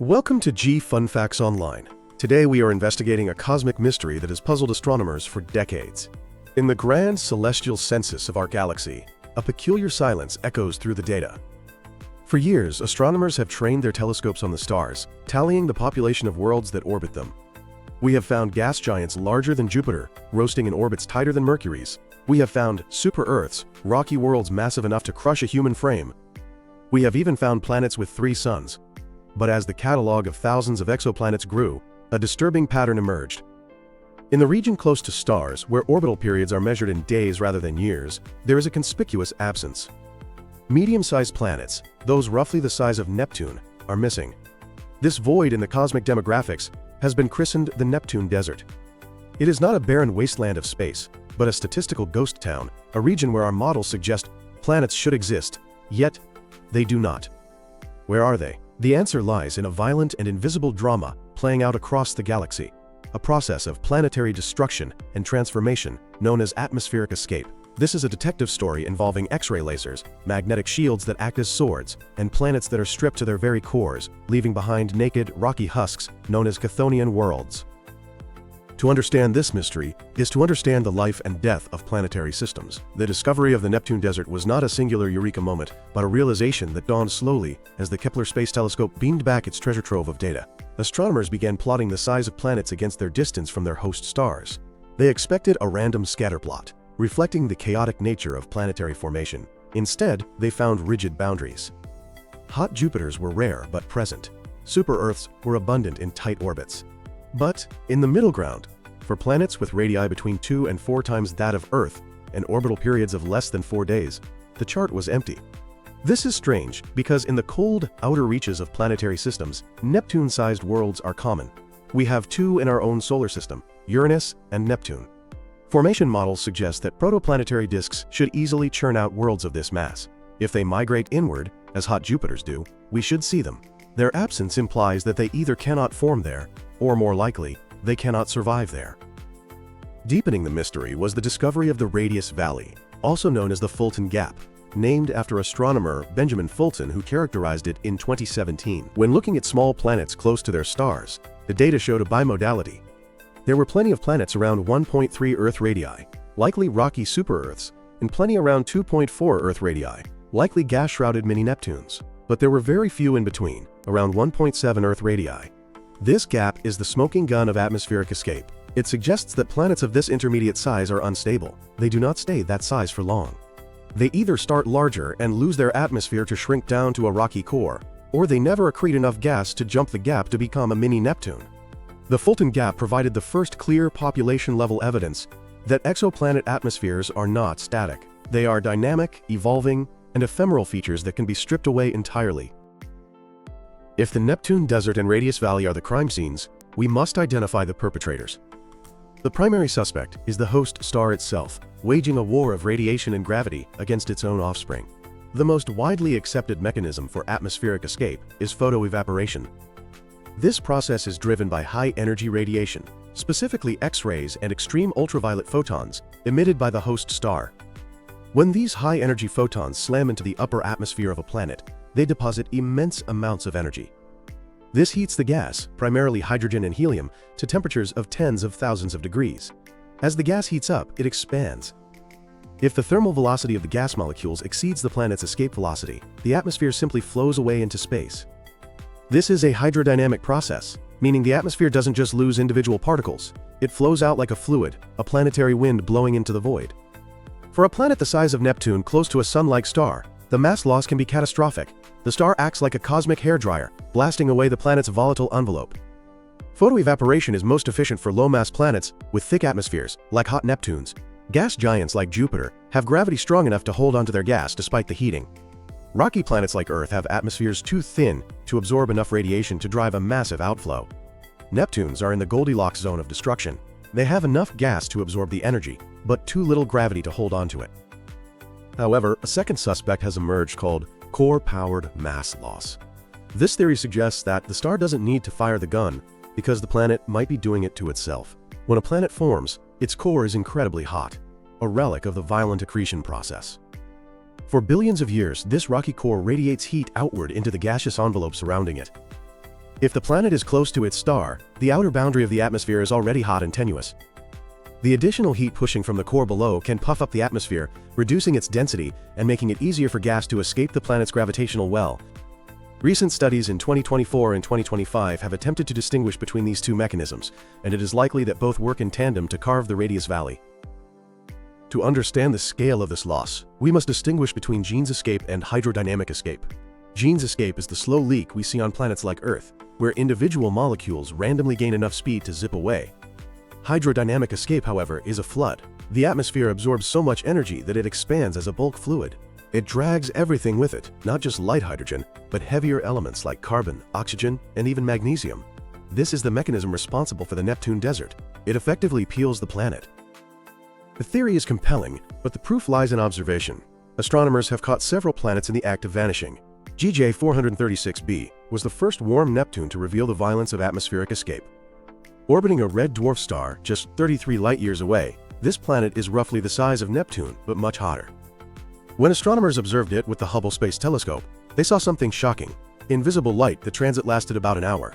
Welcome to G Fun Facts Online. Today we are investigating a cosmic mystery that has puzzled astronomers for decades. In the grand celestial census of our galaxy, a peculiar silence echoes through the data. For years, astronomers have trained their telescopes on the stars, tallying the population of worlds that orbit them. We have found gas giants larger than Jupiter, roasting in orbits tighter than Mercury's. We have found super-Earths, rocky worlds massive enough to crush a human frame. We have even found planets with 3 suns. But as the catalog of thousands of exoplanets grew, a disturbing pattern emerged. In the region close to stars, where orbital periods are measured in days rather than years, there is a conspicuous absence. Medium-sized planets, those roughly the size of Neptune, are missing. This void in the cosmic demographics has been christened the Neptune Desert. It is not a barren wasteland of space, but a statistical ghost town, a region where our models suggest planets should exist, yet they do not. Where are they? The answer lies in a violent and invisible drama playing out across the galaxy, a process of planetary destruction and transformation known as atmospheric escape. This is a detective story involving X-ray lasers, magnetic shields that act as swords, and planets that are stripped to their very cores, leaving behind naked, rocky husks known as Chthonian worlds. To understand this mystery is to understand the life and death of planetary systems. The discovery of the Neptune Desert was not a singular eureka moment, but a realization that dawned slowly as the Kepler Space Telescope beamed back its treasure trove of data. Astronomers began plotting the size of planets against their distance from their host stars. They expected a random scatterplot, reflecting the chaotic nature of planetary formation. Instead, they found rigid boundaries. Hot Jupiters were rare but present. Super-Earths were abundant in tight orbits. But in the middle ground, for planets with radii between 2 and 4 times that of Earth and orbital periods of less than 4 days, the chart was empty. This is strange because in the cold, outer reaches of planetary systems, Neptune-sized worlds are common. We have 2 in our own solar system, Uranus and Neptune. Formation models suggest that protoplanetary disks should easily churn out worlds of this mass. If they migrate inward, as hot Jupiters do, we should see them. Their absence implies that they either cannot form there, or more likely, they cannot survive there. Deepening the mystery was the discovery of the Radius Valley, also known as the Fulton Gap, named after astronomer Benjamin Fulton, who characterized it in 2017. When looking at small planets close to their stars, the data showed a bimodality. There were plenty of planets around 1.3 Earth radii, likely rocky super-Earths, and plenty around 2.4 Earth radii, likely gas-shrouded mini-Neptunes. But there were very few in between, around 1.7 Earth radii. This gap is the smoking gun of atmospheric escape. It suggests that planets of this intermediate size are unstable. They do not stay that size for long. They either start larger and lose their atmosphere to shrink down to a rocky core, or they never accrete enough gas to jump the gap to become a mini-Neptune. The Fulton Gap provided the first clear population-level evidence that exoplanet atmospheres are not static. They are dynamic, evolving, and ephemeral features that can be stripped away entirely. If the Neptune Desert and Radius Valley are the crime scenes, we must identify the perpetrators. The primary suspect is the host star itself, waging a war of radiation and gravity against its own offspring. The most widely accepted mechanism for atmospheric escape is photoevaporation. This process is driven by high-energy radiation, specifically X-rays and extreme ultraviolet photons, emitted by the host star. When these high-energy photons slam into the upper atmosphere of a planet, they deposit immense amounts of energy. This heats the gas, primarily hydrogen and helium, to temperatures of tens of thousands of degrees. As the gas heats up, it expands. If the thermal velocity of the gas molecules exceeds the planet's escape velocity, the atmosphere simply flows away into space. This is a hydrodynamic process, meaning the atmosphere doesn't just lose individual particles. It flows out like a fluid, a planetary wind blowing into the void. For a planet the size of Neptune close to a sun-like star, the mass loss can be catastrophic. The star acts like a cosmic hairdryer, blasting away the planet's volatile envelope. Photoevaporation is most efficient for low-mass planets with thick atmospheres, like hot Neptunes. Gas giants like Jupiter have gravity strong enough to hold onto their gas despite the heating. Rocky planets like Earth have atmospheres too thin to absorb enough radiation to drive a massive outflow. Neptunes are in the Goldilocks zone of destruction. They have enough gas to absorb the energy, but too little gravity to hold onto it. However, a second suspect has emerged called core-powered mass loss. This theory suggests that the star doesn't need to fire the gun because the planet might be doing it to itself. When a planet forms, its core is incredibly hot, a relic of the violent accretion process. For billions of years, this rocky core radiates heat outward into the gaseous envelope surrounding it. If the planet is close to its star, the outer boundary of the atmosphere is already hot and tenuous. The additional heat pushing from the core below can puff up the atmosphere, reducing its density and making it easier for gas to escape the planet's gravitational well. Recent studies in 2024 and 2025 have attempted to distinguish between these two mechanisms, and it is likely that both work in tandem to carve the radius valley. To understand the scale of this loss, we must distinguish between Jeans escape and hydrodynamic escape. Jeans escape is the slow leak we see on planets like Earth, where individual molecules randomly gain enough speed to zip away. Hydrodynamic escape, however, is a flood. The atmosphere absorbs so much energy that it expands as a bulk fluid. It drags everything with it, not just light hydrogen, but heavier elements like carbon, oxygen, and even magnesium. This is the mechanism responsible for the Neptune Desert. It effectively peels the planet. The theory is compelling, but the proof lies in observation. Astronomers have caught several planets in the act of vanishing. GJ 436b was the first warm Neptune to reveal the violence of atmospheric escape. Orbiting a red dwarf star just 33 light-years away, this planet is roughly the size of Neptune, but much hotter. When astronomers observed it with the Hubble Space Telescope, they saw something shocking. In visible light, the transit lasted about an hour.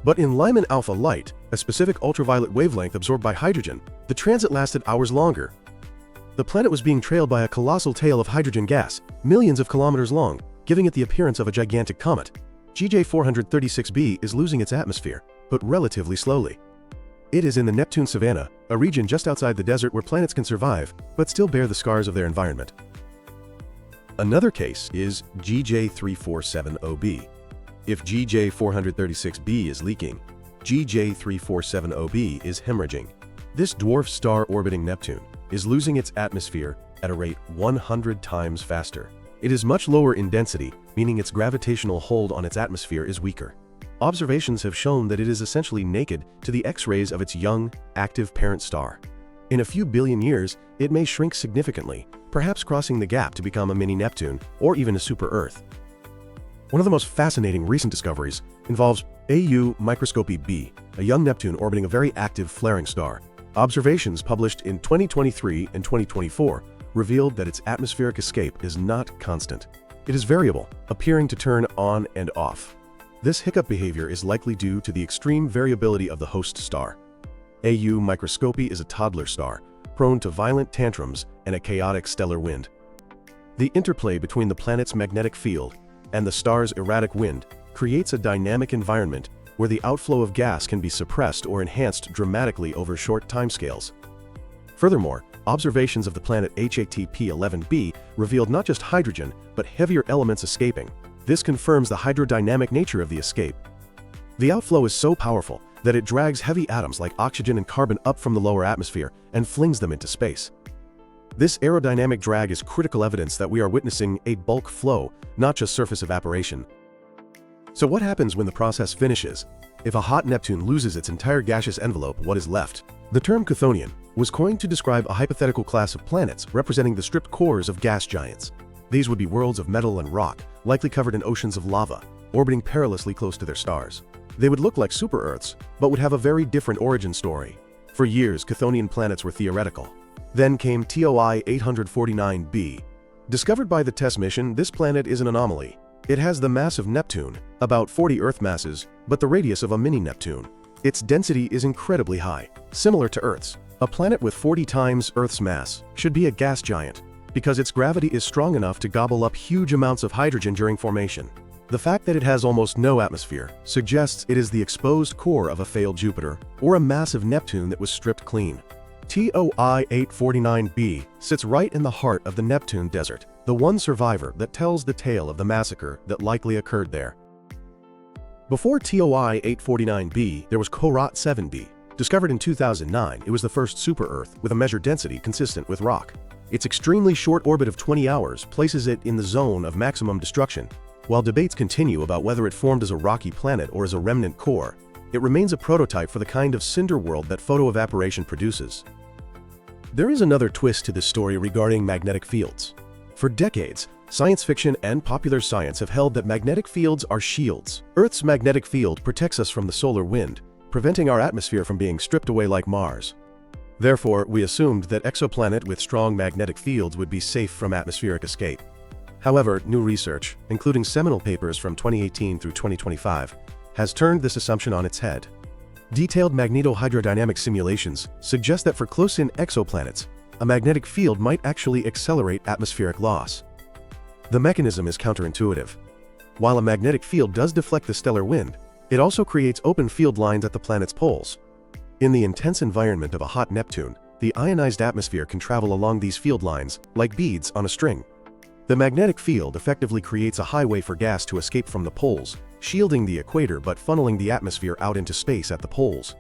But in Lyman alpha light, a specific ultraviolet wavelength absorbed by hydrogen, the transit lasted hours longer. The planet was being trailed by a colossal tail of hydrogen gas, millions of kilometers long, giving it the appearance of a gigantic comet. GJ 436b is losing its atmosphere, but relatively slowly. It is in the Neptune savanna, a region just outside the desert where planets can survive, but still bear the scars of their environment. Another case is GJ 3470b. If GJ 436b is leaking, GJ 3470b is hemorrhaging. This dwarf star orbiting Neptune is losing its atmosphere at a rate 100 times faster. It is much lower in density, meaning its gravitational hold on its atmosphere is weaker. Observations have shown that it is essentially naked to the X-rays of its young, active parent star. In a few billion years, it may shrink significantly, perhaps crossing the gap to become a mini Neptune or even a super-Earth. One of the most fascinating recent discoveries involves AU Microscopy b, a young Neptune orbiting a very active flaring star. Observations published in 2023 and 2024 revealed that its atmospheric escape is not constant. It is variable, appearing to turn on and off. This hiccup behavior is likely due to the extreme variability of the host star. AU Microscopy is a toddler star, prone to violent tantrums and a chaotic stellar wind. The interplay between the planet's magnetic field and the star's erratic wind creates a dynamic environment where the outflow of gas can be suppressed or enhanced dramatically over short timescales. Furthermore, observations of the planet HATP-11b revealed not just hydrogen, but heavier elements escaping. This confirms the hydrodynamic nature of the escape. The outflow is so powerful that it drags heavy atoms like oxygen and carbon up from the lower atmosphere and flings them into space. This aerodynamic drag is critical evidence that we are witnessing a bulk flow, not just surface evaporation. So what happens when the process finishes? If a hot Neptune loses its entire gaseous envelope, what is left? The term Chthonian was coined to describe a hypothetical class of planets representing the stripped cores of gas giants. These would be worlds of metal and rock, likely covered in oceans of lava, orbiting perilously close to their stars. They would look like super-Earths, but would have a very different origin story. For years, Chthonian planets were theoretical. Then came TOI 849b. Discovered by the TESS mission, this planet is an anomaly. It has the mass of Neptune, about 40 Earth masses, but the radius of a mini-Neptune. Its density is incredibly high, similar to Earth's. A planet with 40 times Earth's mass should be a gas giant, because its gravity is strong enough to gobble up huge amounts of hydrogen during formation. The fact that it has almost no atmosphere suggests it is the exposed core of a failed Jupiter or a massive Neptune that was stripped clean. TOI 849b sits right in the heart of the Neptune Desert, the one survivor that tells the tale of the massacre that likely occurred there. Before TOI 849b, there was Korat 7b. Discovered in 2009, it was the first super-Earth with a measured density consistent with rock. Its extremely short orbit of 20 hours places it in the zone of maximum destruction. While debates continue about whether it formed as a rocky planet or as a remnant core, it remains a prototype for the kind of cinder world that photoevaporation produces. There is another twist to this story regarding magnetic fields. For decades, science fiction and popular science have held that magnetic fields are shields. Earth's magnetic field protects us from the solar wind, preventing our atmosphere from being stripped away like Mars. Therefore, we assumed that exoplanet with strong magnetic fields would be safe from atmospheric escape. However, new research, including seminal papers from 2018 through 2025, has turned this assumption on its head. Detailed magnetohydrodynamic simulations suggest that for close-in exoplanets, a magnetic field might actually accelerate atmospheric loss. The mechanism is counterintuitive. While a magnetic field does deflect the stellar wind, it also creates open field lines at the planet's poles. In the intense environment of a hot Neptune, the ionized atmosphere can travel along these field lines like beads on a string. The magnetic field effectively creates a highway for gas to escape from the poles, shielding the equator but funneling the atmosphere out into space at the poles.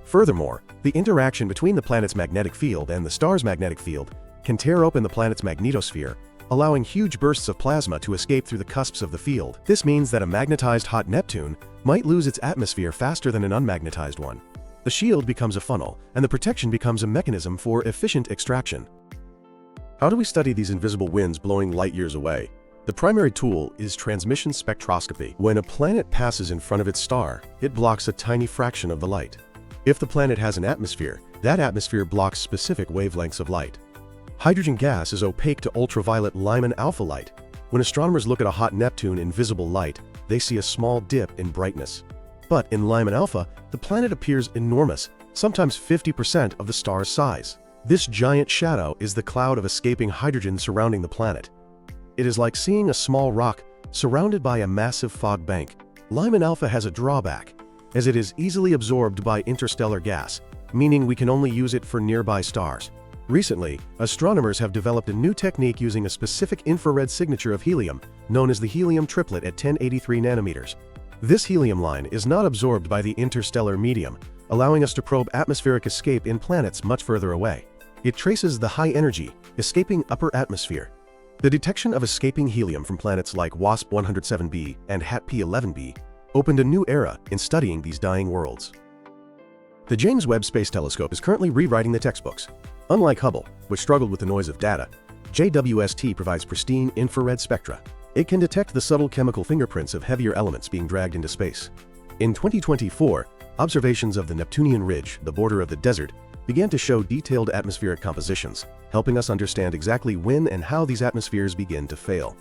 Furthermore, the interaction between the planet's magnetic field and the star's magnetic field can tear open the planet's magnetosphere, allowing huge bursts of plasma to escape through the cusps of the field. This means that a magnetized hot Neptune might lose its atmosphere faster than an unmagnetized one. The shield becomes a funnel, and the protection becomes a mechanism for efficient extraction. How do we study these invisible winds blowing light years away? The primary tool is transmission spectroscopy. When a planet passes in front of its star, it blocks a tiny fraction of the light. If the planet has an atmosphere, that atmosphere blocks specific wavelengths of light. Hydrogen gas is opaque to ultraviolet Lyman alpha light. When astronomers look at a hot Neptune in visible light, they see a small dip in brightness. But in Lyman alpha, the planet appears enormous, sometimes 50% of the star's size. This giant shadow is the cloud of escaping hydrogen surrounding the planet. It is like seeing a small rock surrounded by a massive fog bank. Lyman alpha has a drawback, as it is easily absorbed by interstellar gas, meaning we can only use it for nearby stars. Recently, astronomers have developed a new technique using a specific infrared signature of helium, known as the helium triplet at 1083 nanometers. This helium line is not absorbed by the interstellar medium, allowing us to probe atmospheric escape in planets much further away. It traces the high-energy, escaping upper atmosphere. The detection of escaping helium from planets like WASP-107b and HAT-P11b opened a new era in studying these dying worlds. The James Webb Space Telescope is currently rewriting the textbooks. Unlike Hubble, which struggled with the noise of data, JWST provides pristine infrared spectra. It can detect the subtle chemical fingerprints of heavier elements being dragged into space. In 2024, observations of the Neptunian Ridge, the border of the desert, began to show detailed atmospheric compositions, helping us understand exactly when and how these atmospheres begin to fail.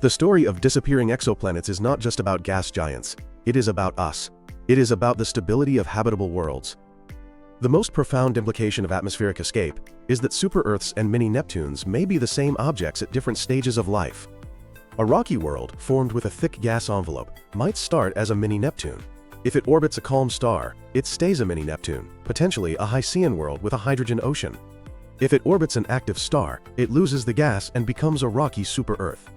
The story of disappearing exoplanets is not just about gas giants, it is about us. It is about the stability of habitable worlds. The most profound implication of atmospheric escape is that super-Earths and mini-Neptunes may be the same objects at different stages of life. A rocky world formed with a thick gas envelope might start as a mini-Neptune. If it orbits a calm star, it stays a mini-Neptune, potentially a Hycean world with a hydrogen ocean. If it orbits an active star, it loses the gas and becomes a rocky super-Earth.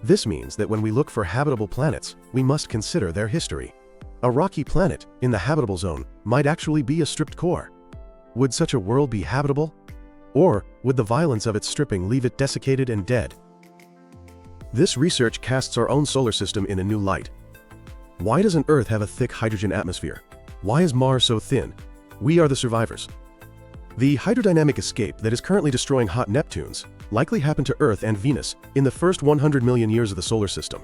This means that when we look for habitable planets, we must consider their history. A rocky planet in the habitable zone might actually be a stripped core. Would such a world be habitable? Or would the violence of its stripping leave it desiccated and dead? This research casts our own solar system in a new light. Why doesn't Earth have a thick hydrogen atmosphere? Why is Mars so thin? We are the survivors. The hydrodynamic escape that is currently destroying hot Neptunes likely happened to Earth and Venus in the first 100 million years of the solar system.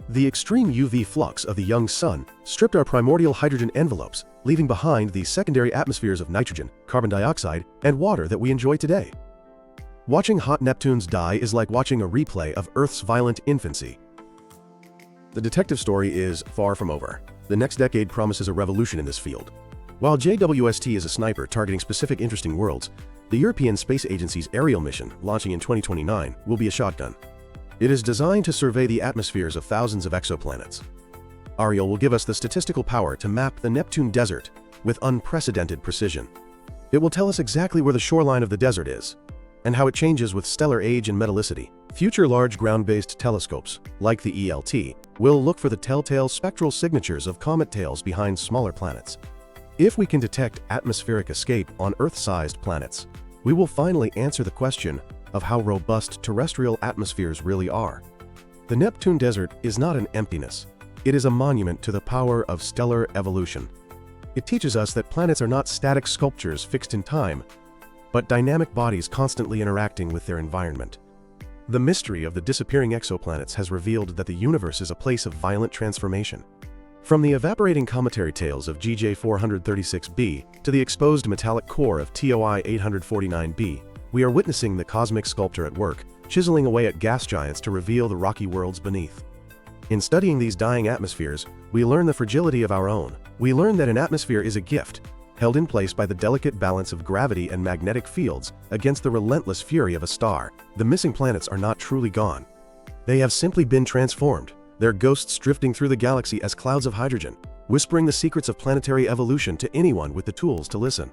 The extreme UV flux of the young sun stripped our primordial hydrogen envelopes, leaving behind the secondary atmospheres of nitrogen, carbon dioxide, and water that we enjoy today. Watching hot Neptunes die is like watching a replay of Earth's violent infancy. The detective story is far from over. The next decade promises a revolution in this field. While JWST is a sniper targeting specific interesting worlds, the European Space Agency's Ariel mission, launching in 2029, will be a shotgun. It is designed to survey the atmospheres of thousands of exoplanets. Ariel will give us the statistical power to map the Neptune Desert with unprecedented precision. It will tell us exactly where the shoreline of the desert is, and how it changes with stellar age and metallicity. Future large ground-based telescopes, like the ELT, will look for the telltale spectral signatures of comet tails behind smaller planets. If we can detect atmospheric escape on Earth-sized planets, we will finally answer the question of how robust terrestrial atmospheres really are. The Neptune Desert is not an emptiness. It is a monument to the power of stellar evolution. It teaches us that planets are not static sculptures fixed in time, but dynamic bodies constantly interacting with their environment. The mystery of the disappearing exoplanets has revealed that the universe is a place of violent transformation. From the evaporating cometary tails of GJ 436b to the exposed metallic core of TOI 849b, we are witnessing the cosmic sculptor at work, chiseling away at gas giants to reveal the rocky worlds beneath. In studying these dying atmospheres, we learn the fragility of our own. We learn that an atmosphere is a gift, held in place by the delicate balance of gravity and magnetic fields against the relentless fury of a star. The missing planets are not truly gone. They have simply been transformed, their ghosts drifting through the galaxy as clouds of hydrogen, whispering the secrets of planetary evolution to anyone with the tools to listen.